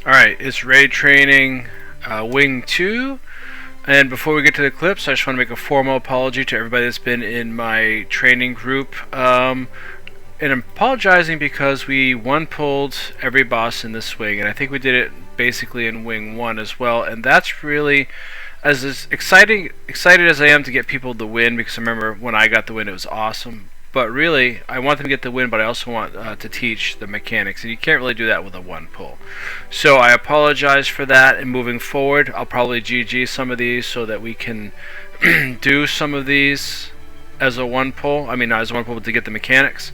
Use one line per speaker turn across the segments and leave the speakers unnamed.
Alright, it's raid training wing 2. And before we get to the clips, I just want to make a formal apology to everybody that's been in my training group. And I'm apologizing because we one-pulled every boss in this wing, and I think we did it basically in wing 1 as well. And that's really, as excited as I am to get people the win, because I remember when I got the win it was awesome. But really, I want them to get the win, but I also want to teach the mechanics, and you can't really do that with a one pull. So I apologize for that, and moving forward, I'll probably GG some of these so that we can do some of these as a one pull. I mean, not as a one pull, but to get the mechanics,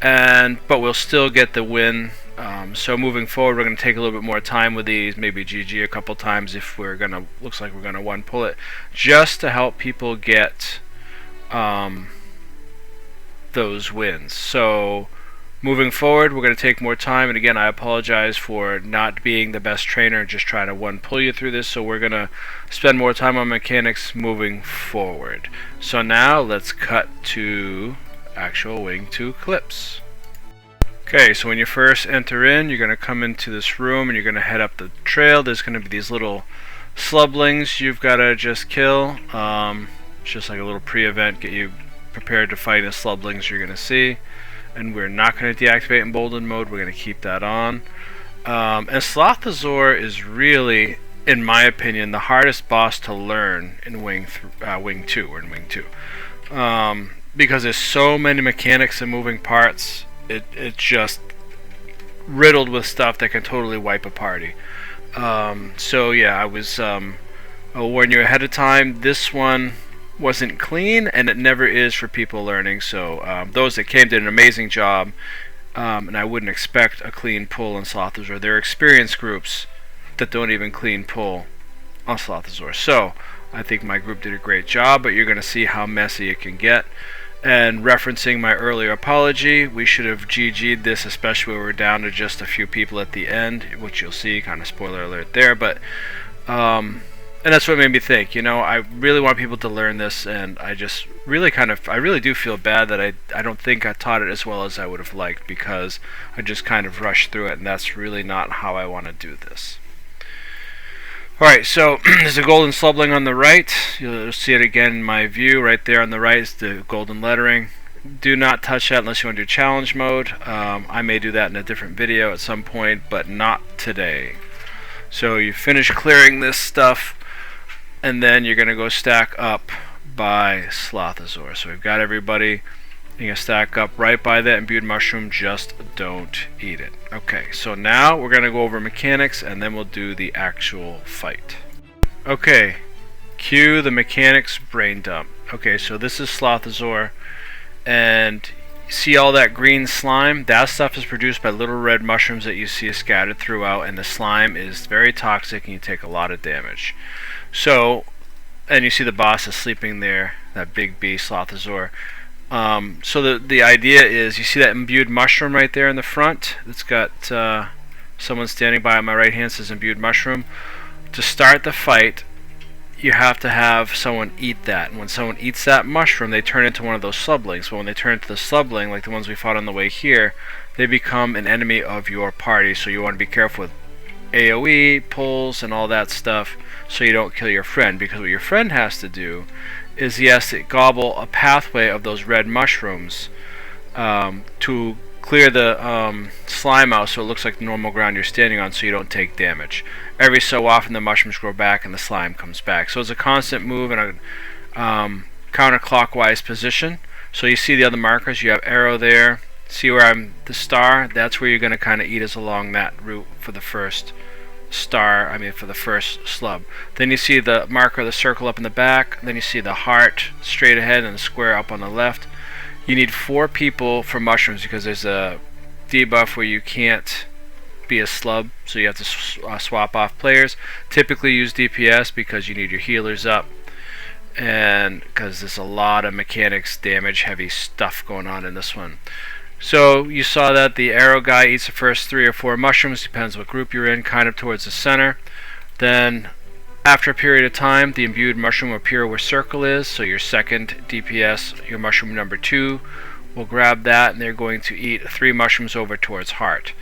but we'll still get the win. So moving forward, we're going to take a little bit more time with these, maybe GG a couple times if we're gonna. Looks like we're gonna one pull it, just to help people get those wins. So moving forward, we're going to take more time, and again, I apologize for not being the best trainer and just trying to one pull you through this. So we're going to spend more time on mechanics moving forward. So now let's cut to actual wing 2 clips. Okay, so when you first enter in, you're going to come into this room and you're going to head up the trail. There's going to be these little slublings you've got to just kill. It's just like a little pre-event, get you prepared to fight the slublings you're going to see. And we're not going to deactivate emboldened mode, we're going to keep that on. And Slothazor is really, in my opinion, the hardest boss to learn in wing 2. Because there's so many mechanics and moving parts, it's just riddled with stuff that can totally wipe a party. So yeah, I'll warn you ahead of time, this one wasn't clean, and it never is for people learning. So those that came did an amazing job, and I wouldn't expect a clean pull in Slothazor. There are experienced groups that don't even clean pull on Slothazor. So I think my group did a great job, but you're going to see how messy it can get. And referencing my earlier apology, we should have GG'd this, especially when we're down to just a few people at the end, which you'll see, kind of spoiler alert there. But and that's what made me think, I really want people to learn this, and I just really I really do feel bad that I don't think I taught it as well as I would have liked, because I just kind of rushed through it, and that's really not how I want to do this. Alright, so there's a golden slubling on the right. You'll see it again in my view. Right there on the right is the golden lettering. Do not touch that unless you want to do challenge mode. I may do that in a different video at some point, but not today. So you finish clearing this stuff, and then you're going to go stack up by Slothazor. So we've got everybody. You're going to stack up right by that imbued mushroom, just don't eat it. Okay, so now we're going to go over mechanics, and then we'll do the actual fight. Okay, cue the mechanics brain dump. Okay, so this is Slothazor, and see all that green slime? That stuff is produced by little red mushrooms that you see scattered throughout, and the slime is very toxic and you take a lot of damage. So, and you see the boss is sleeping there, that big beast, Slothazor. So the idea is, you see that imbued mushroom right there in the front? It's got someone standing by on my right hand, says imbued mushroom. To start the fight, you have to have someone eat that. And when someone eats that mushroom, they turn into one of those slublings. But when they turn into the slubling, like the ones we fought on the way here, they become an enemy of your party. So you want to be careful with AoE, pulls, and all that stuff, so you don't kill your friend. Because what your friend has to do is he has to gobble a pathway of those red mushrooms to clear the slime out, so it looks like the normal ground you're standing on, so you don't take damage. Every so often the mushrooms grow back and the slime comes back. So it's a constant move in a counterclockwise position. So you see the other markers, you have arrow there. See where I'm the star? That's where you're going to kind of eat us along that route for the first for the first slub. Then you see the marker, the circle up in the back. Then you see the heart straight ahead and the square up on the left. You need 4 people for mushrooms, because there's a debuff where you can't be a slub, so you have to swap off players. Typically use DPS because you need your healers up, and because there's a lot of mechanics, damage, heavy stuff going on in this one. So you saw that the arrow guy eats the first 3 or 4 mushrooms, depends what group you're in, kind of towards the center. Then after a period of time, the imbued mushroom will appear where circle is, so your second DPS, your mushroom number 2, will grab that, and they're going to eat 3 mushrooms over towards heart.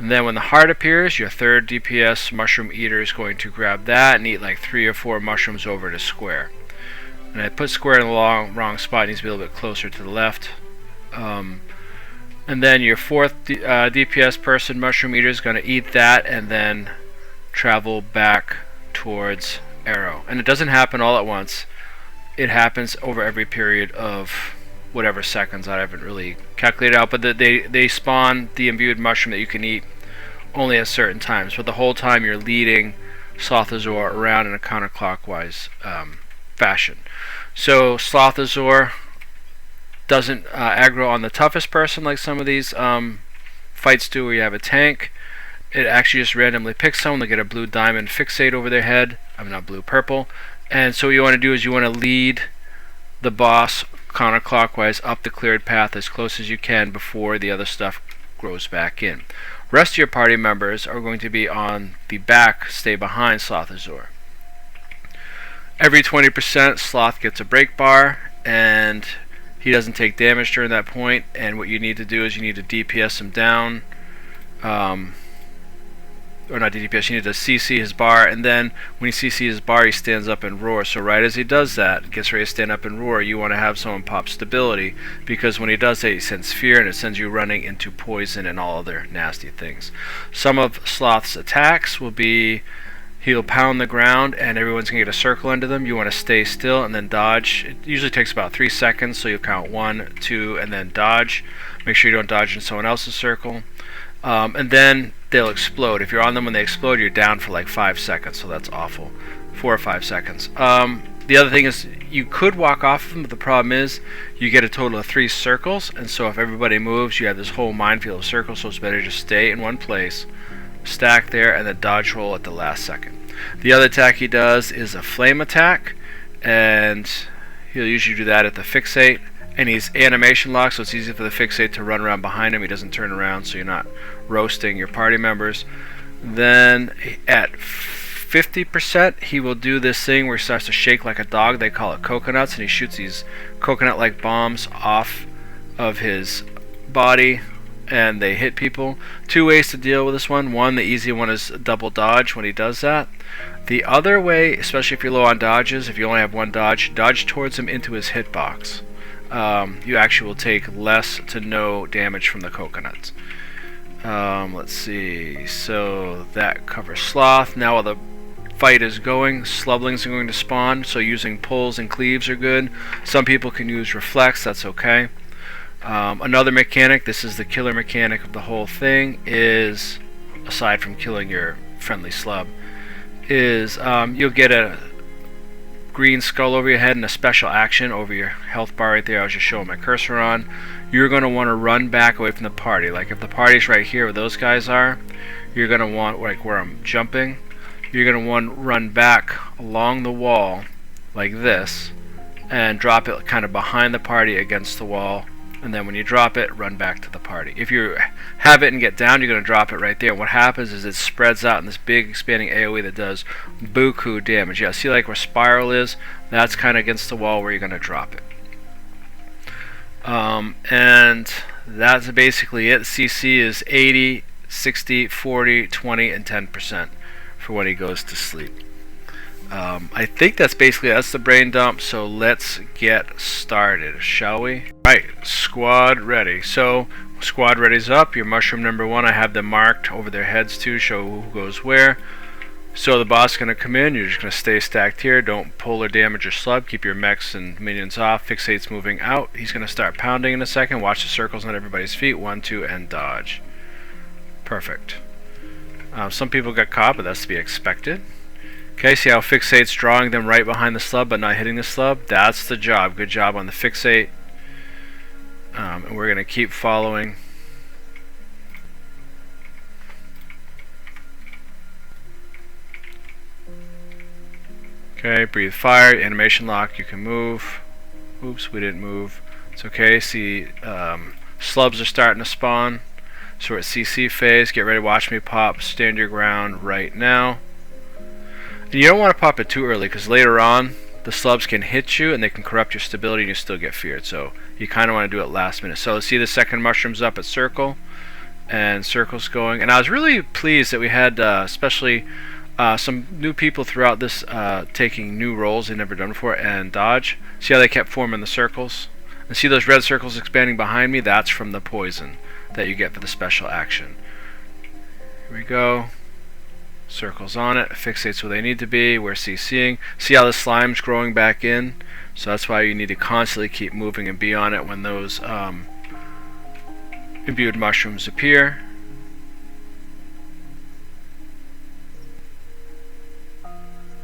And then when the heart appears, your third DPS mushroom eater is going to grab that and eat like 3 or 4 mushrooms over to square. And I put square in the wrong spot. It needs to be a little bit closer to the left. And then your fourth DPS person, mushroom eater, is going to eat that and then travel back towards arrow. And it doesn't happen all at once. It happens over every period of whatever seconds. I haven't really calculated out, but they spawn the imbued mushroom that you can eat only at certain times. But the whole time you're leading Slothazor around in a counterclockwise fashion. So Slothazor doesn't aggro on the toughest person like some of these fights do where you have a tank. It actually just randomly picks someone. They get a blue diamond fixate over their head. I'm not blue, purple. And so what you want to do is you want to lead the boss counterclockwise up the cleared path as close as you can before the other stuff grows back in. Rest of your party members are going to be on the back, stay behind Slothazor. Every 20% Sloth gets a break bar, and he doesn't take damage during that point. And what you need to do is you need to DPS him down. Or not DPS, you need to CC his bar, and then when you CC his bar, he stands up and roars. So right as he does that, gets ready to stand up and roar, you want to have someone pop stability, because when he does that, he sends fear, and it sends you running into poison and all other nasty things. Some of Sloth's attacks will be, he'll pound the ground, and everyone's going to get a circle under them. You want to stay still and then dodge. It usually takes about 3 seconds, so you'll count 1, 2, and then dodge. Make sure you don't dodge in someone else's circle. And then they'll explode. If you're on them when they explode, you're down for like 5 seconds, so that's awful. 4 or 5 seconds. The other thing is you could walk off of them, but the problem is you get a total of 3 circles, and so if everybody moves, you have this whole minefield of circles, so it's better to just stay in one place, stack there, and then dodge roll at the last second. The other attack he does is a flame attack, and he'll usually do that at the fixate. And he's animation locked, so it's easy for the fixate to run around behind him. He doesn't turn around, so you're not roasting your party members. Then at 50%, he will do this thing where he starts to shake like a dog. They call it coconuts, and he shoots these coconut-like bombs off of his body, and they hit people. 2 ways to deal with this one. One, the easy one is double dodge when he does that. The other way, especially if you're low on dodges, if you only have 1 dodge, dodge towards him into his hitbox. You actually will take less to no damage from the coconuts. Let's see, so that covers Sloth. Now while the fight is going, Slublings are going to spawn, so using pulls and cleaves are good. Some people can use reflex, that's okay. Another mechanic, this is the killer mechanic of the whole thing, is, aside from killing your friendly slub, is you'll get a green skull over your head and a special action over your health bar right there. I was just showing my cursor on. You're going to want to run back away from the party. Like if the party's right here where those guys are, you're going to want, like where I'm jumping, you're going to want to run back along the wall like this and drop it kind of behind the party against the wall, and then when you drop it, run back to the party. If you have it and get down, you're going to drop it right there. What happens is it spreads out in this big expanding AoE that does buku damage. Yeah, see like where Spiral is? That's kind of against the wall where you're going to drop it. And that's basically it. CC is 80, 60, 40, 20, and 10% for when he goes to sleep. I think that's the brain dump, so let's get started, shall we? Right, squad ready. So, squad ready's up. Your mushroom number 1, I have them marked over their heads too, show who goes where. So the boss is going to come in, you're just going to stay stacked here, don't pull or damage or slub, keep your mechs and minions off, fixate's moving out. He's going to start pounding in a second, watch the circles on everybody's feet, 1, 2, and dodge. Perfect. Some people got caught, but that's to be expected. Okay, see how fixate's drawing them right behind the slub but not hitting the slub? That's the job. Good job on the fixate. And we're going to keep following. Okay, breathe fire, animation lock, you can move. Oops, we didn't move. It's okay, see slubs are starting to spawn. So we're at CC phase, get ready to watch me pop, stand your ground right now. And you don't want to pop it too early because later on the slubs can hit you and they can corrupt your stability and you still get feared. So you kind of want to do it last minute. So see the second mushroom's up at circle. and circles going. And I was really pleased that we had especially some new people throughout this taking new roles they've never done before and dodge. See how they kept forming the circles? And see those red circles expanding behind me? That's from the poison that you get for the special action. Here we go. Circles on it, fixates where they need to be. We're CCing. See how the slime's growing back in? So that's why you need to constantly keep moving and be on it when those imbued mushrooms appear.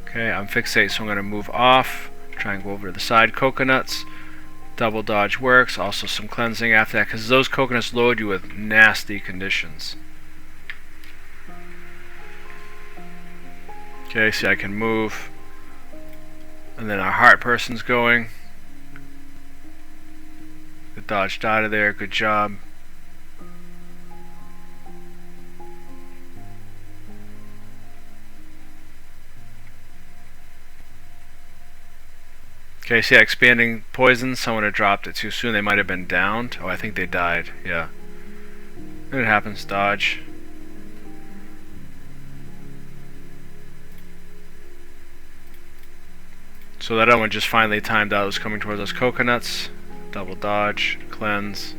Okay, I'm fixated, so I'm going to move off. Try and go over to the side. Coconuts. Double dodge works. Also some cleansing after that, because those coconuts load you with nasty conditions. Okay, see I can move. And then our heart person's going. Good, dodged out of there. Good job. Okay, see expanding poison. Someone had dropped it too soon. They might have been downed. Oh, I think they died. Yeah. It happens. Dodge. So that other one just finally timed out. It was coming towards those coconuts. Double dodge. Cleanse.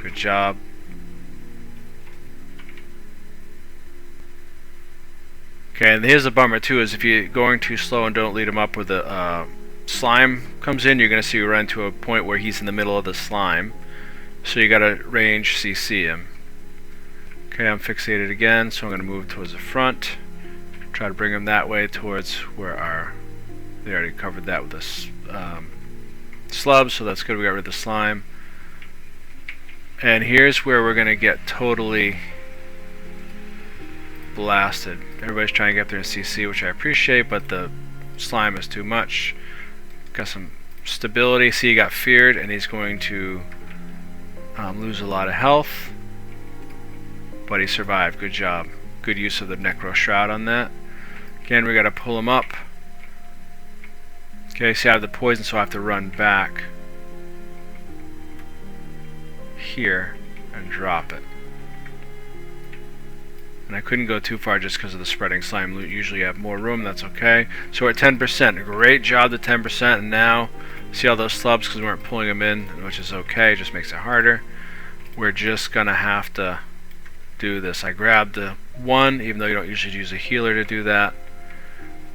Good job. Okay, and here's the bummer too, is if you're going too slow and don't lead him up with the slime comes in, you're going to see we run to a point where he's in the middle of the slime. So you got to range CC him. Okay, I'm fixated again, so I'm going to move towards the front. Try to bring him that way towards where our... They already covered that with this slub, so that's good. We got rid of the slime. And here's where we're going to get totally blasted. Everybody's trying to get there in CC, which I appreciate, but the slime is too much. Got some stability. See, he got feared, and he's going to lose a lot of health. But he survived. Good job. Good use of the Necro Shroud on that. Again, we got to pull him up. Okay, see I have the poison, so I have to run back here and drop it. And I couldn't go too far just because of the spreading slime loot. Usually you have more room, that's okay. So we're at 10%. Great job to 10%. And now, see all those slubs, because we weren't pulling them in, which is okay, it just makes it harder. We're just going to have to do this. I grabbed the one, even though you don't usually use a healer to do that,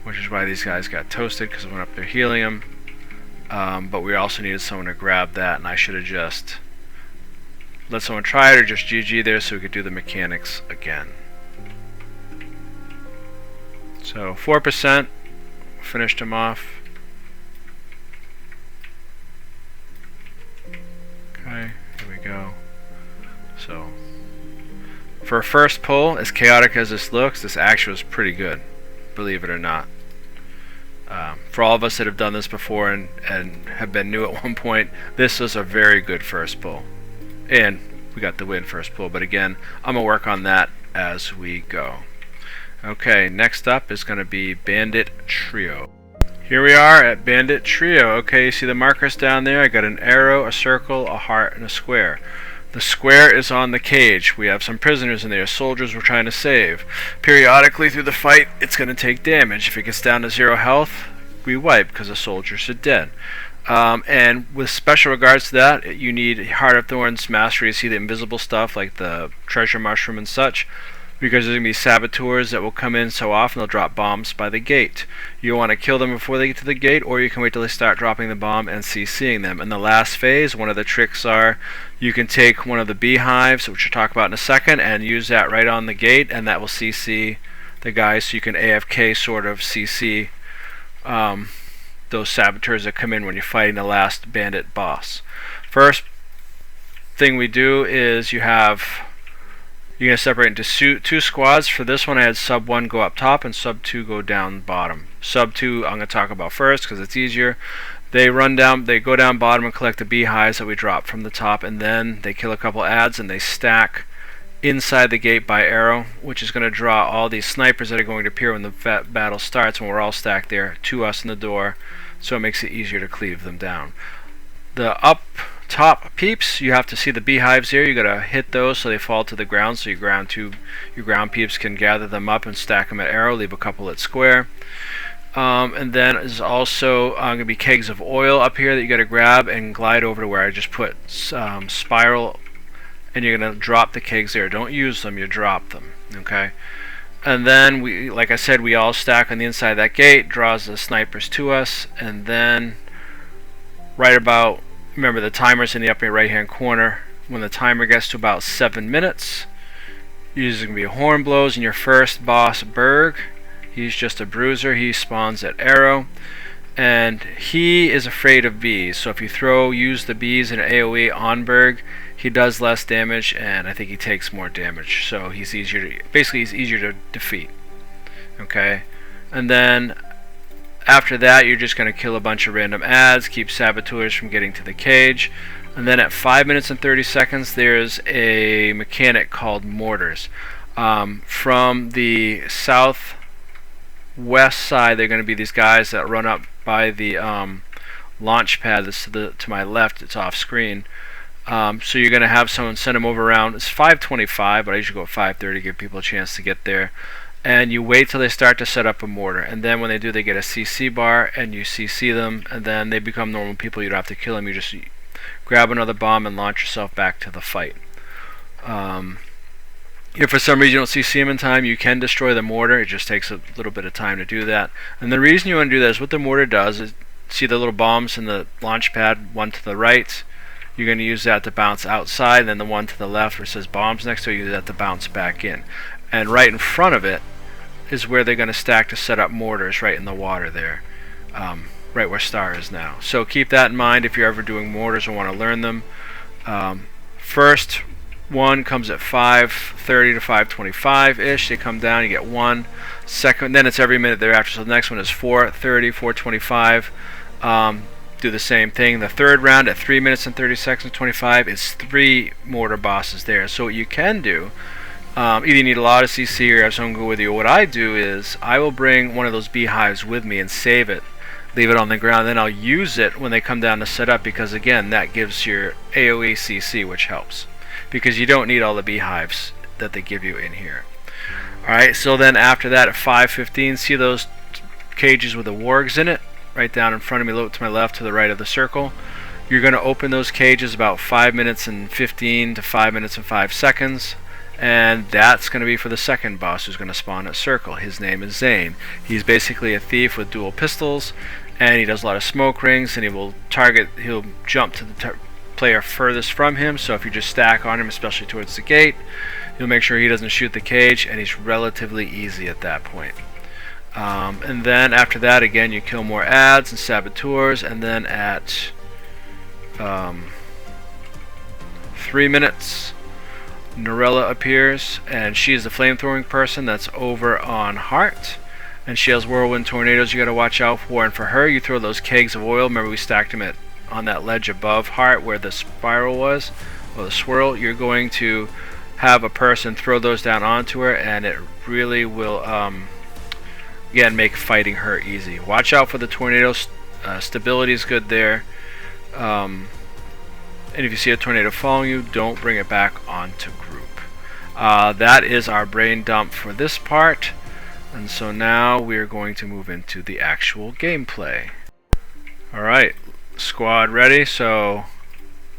which is why these guys got toasted, because I went up there healing them. But we also needed someone to grab that, and I should have just let someone try it or just GG there so we could do the mechanics again. So 4%, finished him off. Okay, here we go. So for a first pull, as chaotic as this looks, this actually was pretty good, believe it or not. For all of us that have done this before and have been new at one point, this was a very good first pull. And we got the win first pull, but again, I'm going to work on that as we go. Okay, next up is going to be Bandit Trio. Here we are at Bandit Trio. Okay, you see the markers down there? I got an arrow, a circle, a heart, and a square. The square is on the cage. We have some prisoners in there, soldiers we're trying to save. Periodically through the fight, it's going to take damage. If it gets down to 0 health, we wipe because the soldiers are dead. And with special regards to that, you need Heart of Thorns Mastery to see the invisible stuff like the treasure mushroom and such, because there's going to be saboteurs that will come in so often they'll drop bombs by the gate. You want to kill them before they get to the gate, or you can wait till they start dropping the bomb and CCing them. In the last phase, one of the tricks are you can take one of the beehives, which we'll talk about in a second, and use that right on the gate, and that will CC the guys, so you can AFK sort of CC those saboteurs that come in when you're fighting the last bandit boss. First thing we do is you're going to separate into two squads. For this one I had sub 1 go up top and sub 2 go down bottom. Sub 2 I'm going to talk about first because it's easier. They go down bottom and collect the beehives that we dropped from the top, and then they kill a couple ads and they stack inside the gate by arrow, which is going to draw all these snipers that are going to appear when the battle starts, when we're all stacked there to us in the door, so it makes it easier to cleave them down. The up top peeps, you have to see the beehives here. You gotta hit those so they fall to the ground, so your ground peeps can gather them up and stack them at arrow. Leave a couple at square. And then there's also going to be kegs of oil up here that you got to grab and glide over to where I just put spiral, and you're going to drop the kegs there. Don't use them, you drop them. Okay. And then we, like I said, we all stack on the inside of that gate, draws the snipers to us, and then right about, remember the timer's in the upper right hand corner. When the timer gets to about 7 minutes, usually going to be horn blows, and your first boss, Berg. He's just a bruiser. He spawns at arrow, and he is afraid of bees. So if you use the bees in AoE on Berg, he does less damage, and I think he takes more damage. So he's easier to defeat. Okay, and then after that, you're just going to kill a bunch of random ads, keep saboteurs from getting to the cage, and then at 5 minutes and 30 seconds, there's a mechanic called mortars. From the south west side, they're going to be these guys that run up by the launch pad that's to my left. It's off screen. So you're going to have someone send them over around. It's 5:25, but I usually go at 5:30 to give people a chance to get there. And you wait till they start to set up a mortar, and then when they do, they get a CC bar, and you CC them, and then they become normal people. You don't have to kill them. You just grab another bomb and launch yourself back to the fight. If for some reason you don't CC them in time, you can destroy the mortar. It just takes a little bit of time to do that. And the reason you want to do that is what the mortar does is, see the little bombs in the launch pad, one to the right? You're going to use that to bounce outside, and then the one to the left where it says bombs next to it, you use that to bounce back in. And right in front of it is where they're going to stack to set up mortars, right in the water there, right where Star is now. So keep that in mind if you're ever doing mortars or want to learn them. First one comes at 5:30 to 5:25-ish. They come down, you get one. Second, then it's every minute thereafter. So the next one is 4:30, 4:25. Do the same thing. The third round at 3 minutes and 30 seconds, 25, is 3 mortar bosses there. So what you can do, either you need a lot of CC or have someone go with you. What I do is I will bring one of those beehives with me and save it, leave it on the ground, then I'll use it when they come down to set up, because again, that gives your AoE CC, which helps, because you don't need all the beehives that they give you in here. Alright, so then after that at 5:15, see those cages with the wargs in it? Right down in front of me, look to my left, to the right of the circle. You're going to open those cages about 5 minutes and 15 to 5 minutes and 5 seconds. And that's going to be for the second boss who's going to spawn at circle. His name is Zane. He's basically a thief with dual pistols, and he does a lot of smoke rings, and he'll jump to the player furthest from him. So if you just stack on him, especially towards the gate, you'll make sure he doesn't shoot the cage, and he's relatively easy at that point. And then after that, again, you kill more ads and saboteurs, and then at 3 minutes, Norella appears, and she is the flamethrowing person that's over on Heart, and she has whirlwind tornadoes you got to watch out for. And for her, you throw those kegs of oil. Remember, we stacked them on that ledge above Heart where the spiral was, or the swirl. You're going to have a person throw those down onto her, and it really will again make fighting her easy. Watch out for the tornadoes. Stability is good there. And if you see a tornado following you, don't bring it back onto group. That is our brain dump for this part. And so now we're going to move into the actual gameplay. Alright, squad ready. So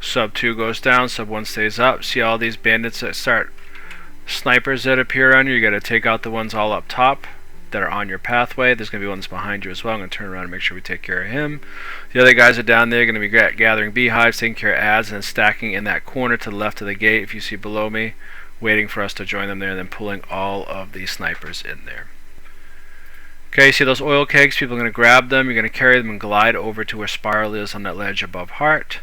sub 2 goes down, sub 1 stays up. See all these bandits that start, snipers that appear on you? You got to take out the ones all up top that are on your pathway. There's going to be ones behind you as well. I'm going to turn around and make sure we take care of him. The other guys are down there, going to be gathering beehives, taking care of ads, and then stacking in that corner to the left of the gate, if you see below me, waiting for us to join them there, and then pulling all of these snipers in there. Okay, see those oil kegs? People are going to grab them. You're going to carry them and glide over to where Spiral is on that ledge above Heart.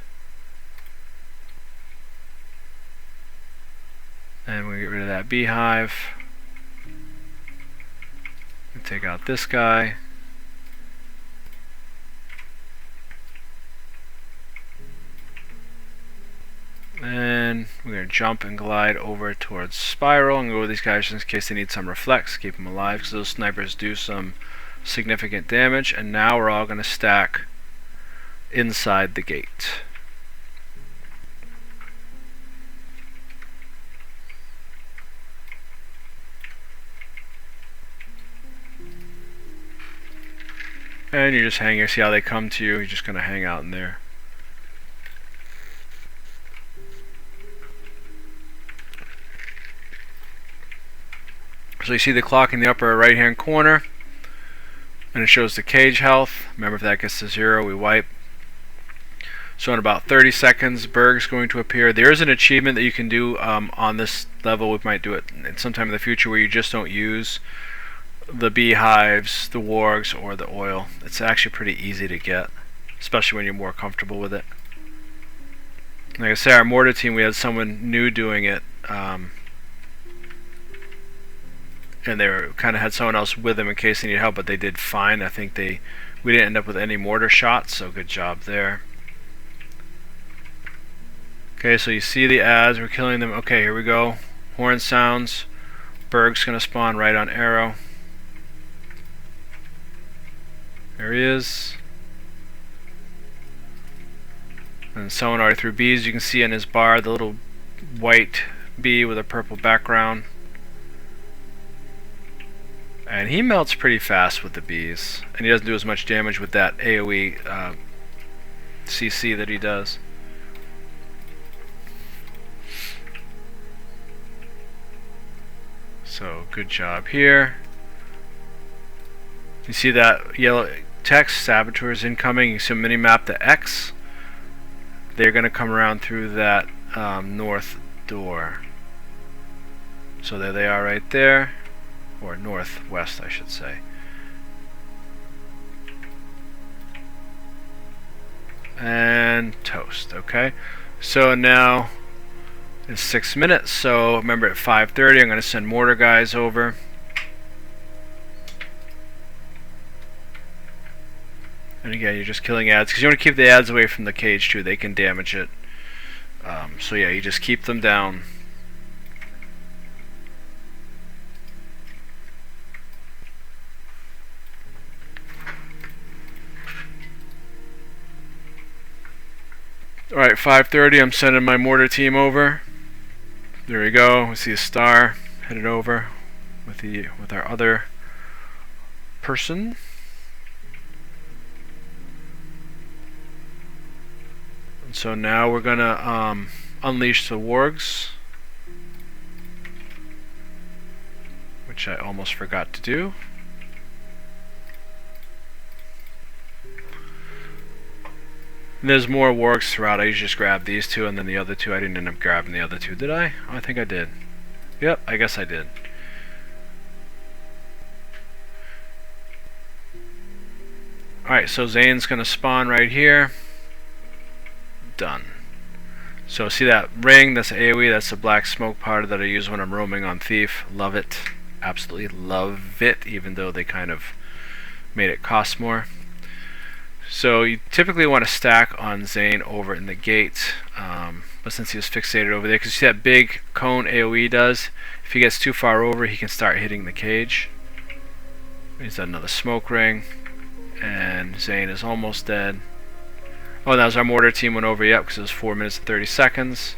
And we get rid of that beehive. Take out this guy. And we're going to jump and glide over towards Spiral and go with these guys just in case they need some reflex. Keep them alive because those snipers do some significant damage. And now we're all going to stack inside the gate. And you're just hanging here. See how they come to you? You're just going to hang out in there. So you see the clock in the upper right hand corner, and it shows the cage health. Remember, if that gets to 0, we wipe. So in about 30 seconds, Berg's going to appear. There is an achievement that you can do on this level. We might do it sometime in the future where you just don't use the beehives, the wargs, or the oil. It's actually pretty easy to get, especially when you're more comfortable with it. Like I said, our mortar team, we had someone new doing it. And they were kind of had someone else with them in case they needed help, but they did fine. I think we didn't end up with any mortar shots, so good job there. Okay, so you see the ads, we're killing them. Okay, here we go. Horn sounds. Berg's gonna spawn right on arrow. There he is. And someone already threw bees. You can see in his bar the little white bee with a purple background. And he melts pretty fast with the bees, and he doesn't do as much damage with that AoE CC that he does. So good job here. You see that yellow text, saboteurs incoming. You see mini-map the X. They're going to come around through that north door. So there they are right there. Or northwest, I should say. And toast. Okay, so now it's 6 minutes. So remember, at 5:30 I'm going to send mortar guys over. And again, you're just killing ads because you want to keep the ads away from the cage too. They can damage it. So yeah, you just keep them down. Alright, 5:30, I'm sending my mortar team over. There we go. We see a star headed over with our other person. And so now we're gonna unleash the wargs, which I almost forgot to do. And there's more wargs throughout. I usually just grab these two, and then the other two. I didn't end up grabbing the other two, did I? Oh, I think I did. Yep, I guess I did. Alright, so Zane's going to spawn right here. Done. So see that ring? That's AoE. That's the black smoke powder that I use when I'm roaming on Thief. Love it. Absolutely love it, even though they kind of made it cost more. So you typically want to stack on Zane over in the gate, but since he was fixated over there, because you see that big cone AoE does, if he gets too far over, he can start hitting the cage. He's got another smoke ring, and Zane is almost dead. Oh, that was our mortar team went over, yep, because it was 4 minutes and 30 seconds.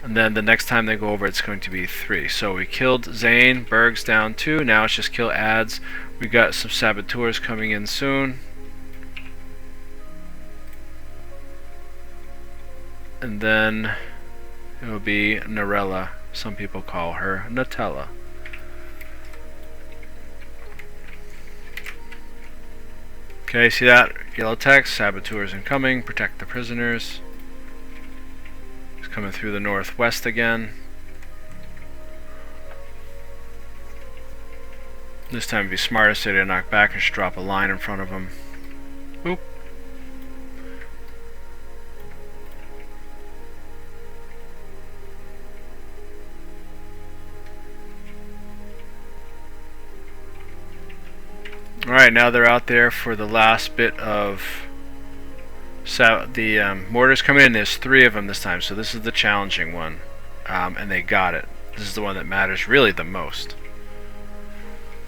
And then the next time they go over, it's going to be 3. So we killed Zane, Berg's down 2, now it's just kill ads. We got some saboteurs coming in soon. And then it will be Narella. Some people call her Nutella. Okay, see that? Yellow text, saboteurs incoming, protect the prisoners. He's coming through the northwest again. This time it'd be smarter so they knock back and just drop a line in front of him. Oop. Alright, now they're out there for the last bit of the mortars coming in. There's 3 of them this time, so this is the challenging one. And they got it. This is the one that matters really the most.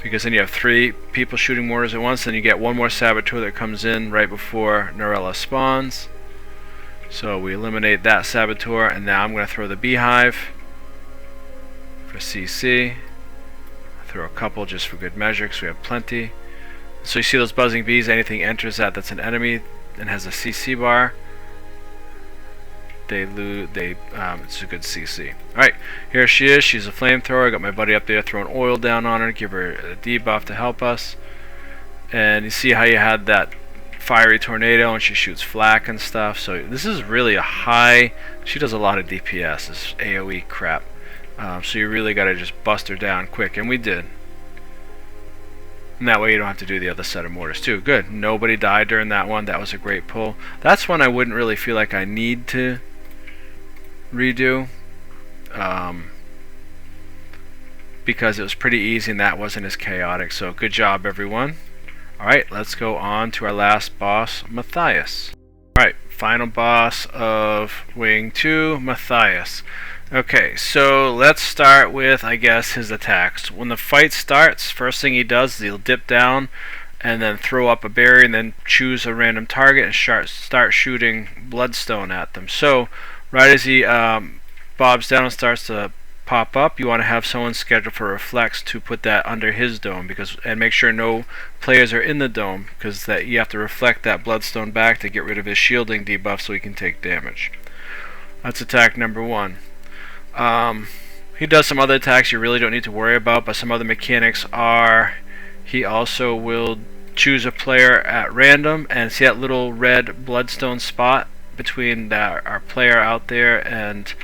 Because then you have 3 people shooting mortars at once, then you get one more saboteur that comes in right before Narella spawns. So we eliminate that saboteur, and now I'm going to throw the beehive for CC. Throw a couple just for good measure because we have plenty. So you see those buzzing bees, anything enters that's an enemy and has a CC bar, they lose, it's a good CC. Alright, here she is, she's a flamethrower. I got my buddy up there throwing oil down on her, give her a debuff to help us. And you see how you had that fiery tornado and she shoots flak and stuff. So this is really a high, she does a lot of DPS, this AoE crap. So you really gotta just bust her down quick, and we did. And that way you don't have to do the other set of mortars too. Good, nobody died during that one, that was a great pull. That's one I wouldn't really feel like I need to redo. Because it was pretty easy and that wasn't as chaotic. So good job everyone. Alright, let's go on to our last boss, Matthias. Alright, final boss of Wing 2, Matthias. Okay, so let's start with, I guess, his attacks. When the fight starts, first thing he does is he'll dip down and then throw up a barrier and then choose a random target and start shooting bloodstone at them. So, right as he bobs down and starts to pop up, you want to have someone scheduled for reflex to put that under his dome, and make sure no players are in the dome, because that you have to reflect that bloodstone back to get rid of his shielding debuff so he can take damage. That's attack number 1. He does some other attacks you really don't need to worry about, but some other mechanics are, he also will choose a player at random, and see that little red bloodstone spot between our player out there and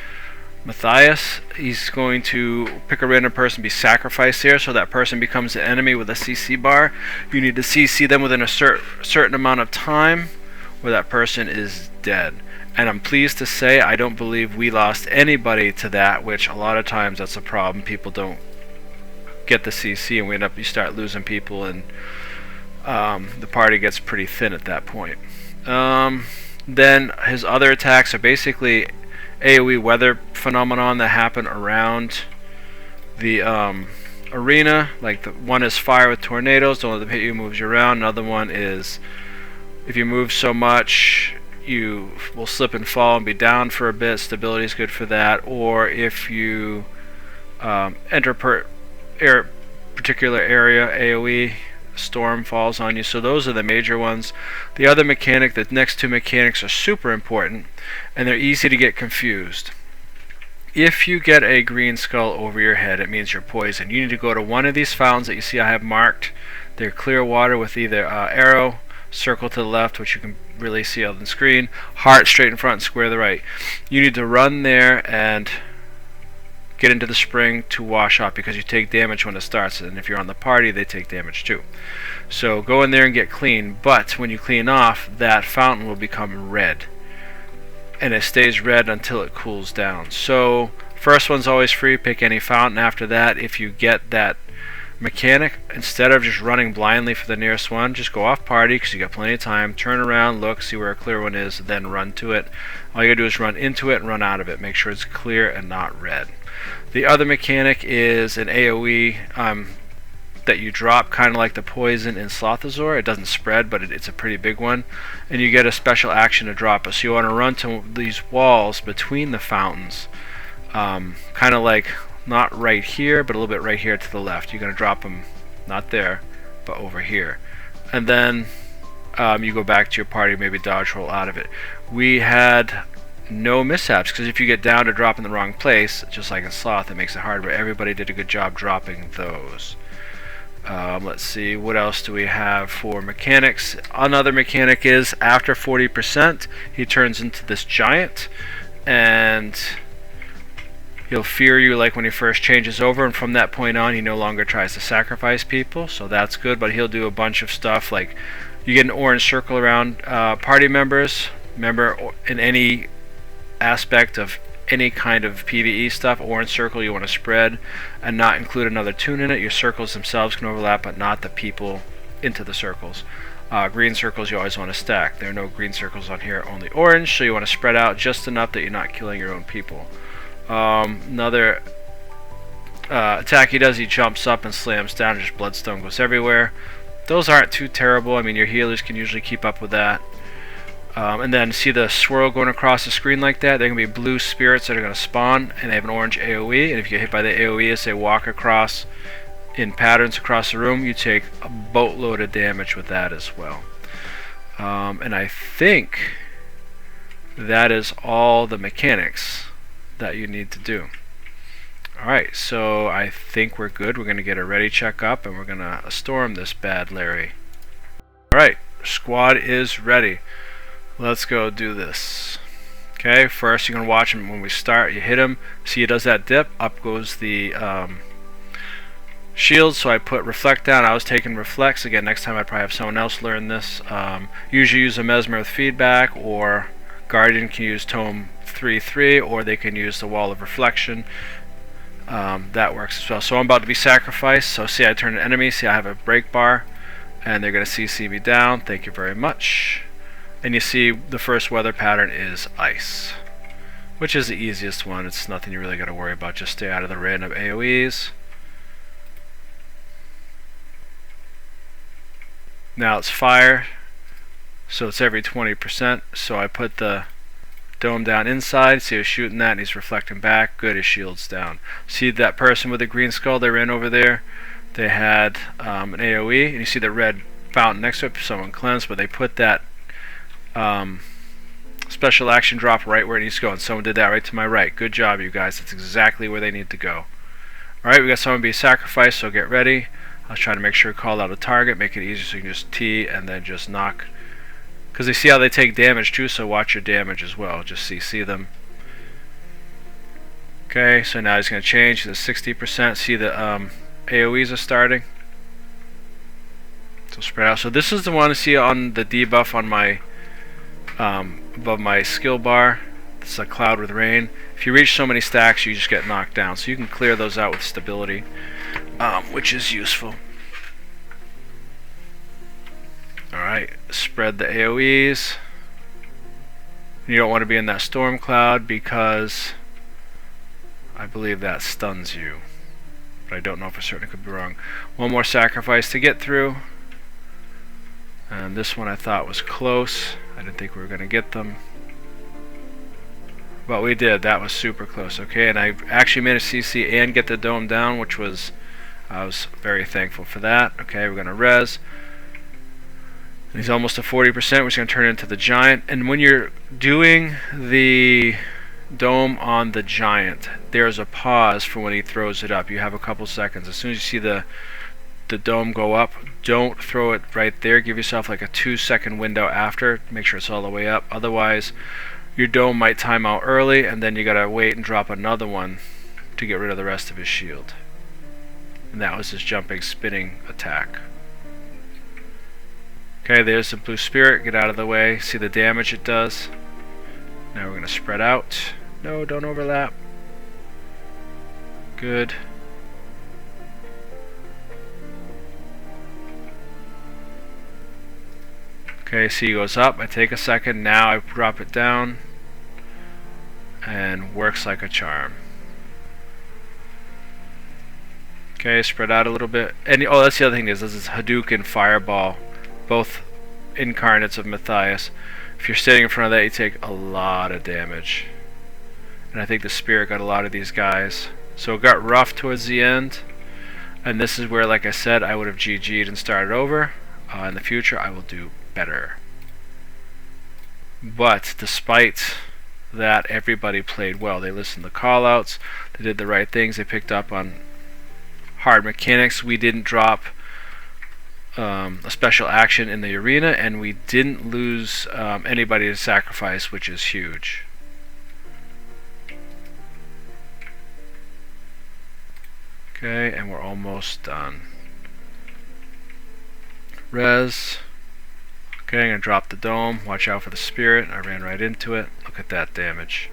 Matthias? He's going to pick a random person, be sacrificed here, so that person becomes an enemy with a CC bar. You need to CC them within a certain amount of time, or that person is dead. And I'm pleased to say I don't believe we lost anybody to that, which a lot of times that's a problem. People don't get the CC and you start losing people, and the party gets pretty thin at that point. Then his other attacks are basically AoE weather phenomenon that happen around the arena. Like one is fire with tornadoes, don't let them hit you, moves you around. Another one is if you move so much you will slip and fall and be down for a bit. Stability is good for that. Or if you enter particular area, AoE storm falls on you. So those are the major ones. The other mechanic, the next two mechanics, are super important, and they're easy to get confused. If you get a green skull over your head, it means you're poisoned. You need to go to one of these fountains that you see I have marked. They're clear water with either arrow, circle to the left, which you can really see on the screen, heart straight in front, and square to the right. You need to run there and get into the spring to wash off, because you take damage when it starts, and if you're on the party they take damage too. So go in there and get clean, but when you clean off, that fountain will become red, and it stays red until it cools down. So first one's always free, pick any fountain. After that, if you get that mechanic, instead of just running blindly for the nearest one, just go off party, because you got plenty of time, turn around, look, see where a clear one is, then run to it. All you gotta do is run into it and run out of it. Make sure it's clear and not red. The other mechanic is an AoE that you drop, kind of like the poison in Slothazor. It doesn't spread, but it's a pretty big one, and you get a special action to drop it. So you want to run to these walls between the fountains, kind of like not right here, but a little bit right here to the left. You're going to drop them not there, but over here, and then you go back to your party, maybe dodge roll out of it. We had no mishaps, because if you get down to drop in the wrong place, just like in Sloth, it makes it hard, but everybody did a good job dropping those. Let's see, what else do we have for mechanics? Another mechanic is after 40% he turns into this giant, and he'll fear you like when he first changes over, and from that point on he no longer tries to sacrifice people, so that's good. But he'll do a bunch of stuff, like you get an orange circle around party members. Remember, in any aspect of any kind of PvE stuff, orange circle you want to spread and not include another toon in it. Your circles themselves can overlap, but not the people into the circles. Green circles you always want to stack. There are no green circles on here, only orange, so you want to spread out just enough that you're not killing your own people. Another attack he does, he jumps up and slams down, just bloodstone goes everywhere. Those aren't too terrible. I mean, your healers can usually keep up with that. And then see the swirl going across the screen like that? They're going to be blue spirits that are going to spawn, and they have an orange AoE, and if you get hit by the AoE as they walk across in patterns across the room, you take a boatload of damage with that as well. And I think that is all the mechanics that you need to do. Alright, so I think we're good. We're going to get a ready check up and we're going to storm this bad Larry. Alright, squad is ready. Let's go do this. Okay, first you're going to watch him when we start. You hit him, see he does that dip, up goes the shield, so I put reflect down. I was taking reflects. Again, next time I'd probably have someone else learn this. Usually use a mesmer with feedback, or Guardian can use tome 3/3, or they can use the wall of reflection. That works as well. So I'm about to be sacrificed. So see, I turn an enemy. See, I have a break bar, and they're going to CC me down. Thank you very much. And you see the first weather pattern is ice, which is the easiest one. It's nothing you really got to worry about. Just stay out of the random AoEs. Now it's fire, so it's every 20%. So I put the dome down inside. See, I was shooting that and he's reflecting back. Good, his shield's down. See that person with the green skull they ran over there? They had an AoE, and you see the red fountain next to it. Someone cleansed, but they put that special action drop right where it needs to go, and someone did that right to my right. Good job, you guys. That's exactly where they need to go. Alright, we got someone being sacrificed, so get ready. I was trying to make sure to call out a target, make it easy so you can just T and then just knock. Because they see how they take damage too, so watch your damage as well. Just CC them. Okay, so now he's going to change to 60%. See the AoEs are starting. So spread out. So this is the one to see on the debuff on my above my skill bar. This is a cloud with rain. If you reach so many stacks, you just get knocked down. So you can clear those out with stability, which is useful. Alright, spread the AoEs. You don't want to be in that storm cloud because I believe that stuns you. But I don't know for certain, it could be wrong. One more sacrifice to get through. And this one I thought was close. I didn't think we were going to get them. But we did. That was super close. Okay, and I actually managed to CC and get the dome down, which was, I was very thankful for that. Okay, we're going to res. And he's almost at 40%, which is going to turn into the giant. And when you're doing the dome on the giant, there's a pause for when he throws it up. You have a couple seconds. As soon as you see the dome go up, don't throw it right there. Give yourself like a 2-second window after. Make sure it's all the way up. Otherwise, your dome might time out early, and then you gotta wait and drop another one to get rid of the rest of his shield. And that was his jumping, spinning attack. Okay, there's the blue spirit. Get out of the way. See the damage it does. Now we're gonna spread out. No, don't overlap. Good. Okay, see, he goes up. I take a second. Now I drop it down, and works like a charm. Okay, spread out a little bit. And oh, that's the other thing is this is Hadouken Fireball, both incarnates of Matthias. If you're standing in front of that, you take a lot of damage. And I think the spirit got a lot of these guys. So it got rough towards the end. And this is where, like I said, I would have GG'd and started over. In the future, I will do better. But despite that, everybody played well. They listened to call-outs. They did the right things. They picked up on hard mechanics. We didn't drop a special action in the arena, and we didn't lose anybody to sacrifice, which is huge. Okay, and we're almost done. Res. Okay, I'm going to drop the dome. Watch out for the spirit. I ran right into it. Look at that damage.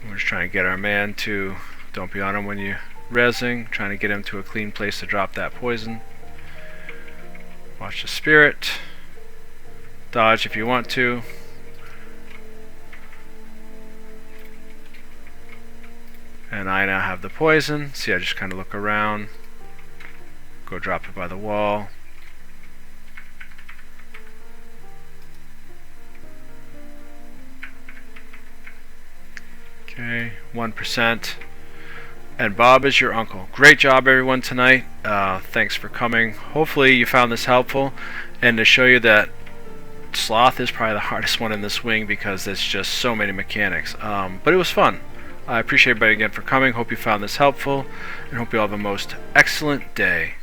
We're just trying to get our man to, don't be on him when you're resing, trying to get him to a clean place to drop that poison. Watch the spirit. Dodge if you want to. And I now have the poison. See, I just kind of look around. Go drop it by the wall. 1%. And Bob is your uncle. Great job, everyone, tonight. Thanks for coming. Hopefully you found this helpful. And to show you that sloth is probably the hardest one in the swing because there's just so many mechanics. But it was fun. I appreciate everybody again for coming. Hope you found this helpful. And hope you all have a most excellent day.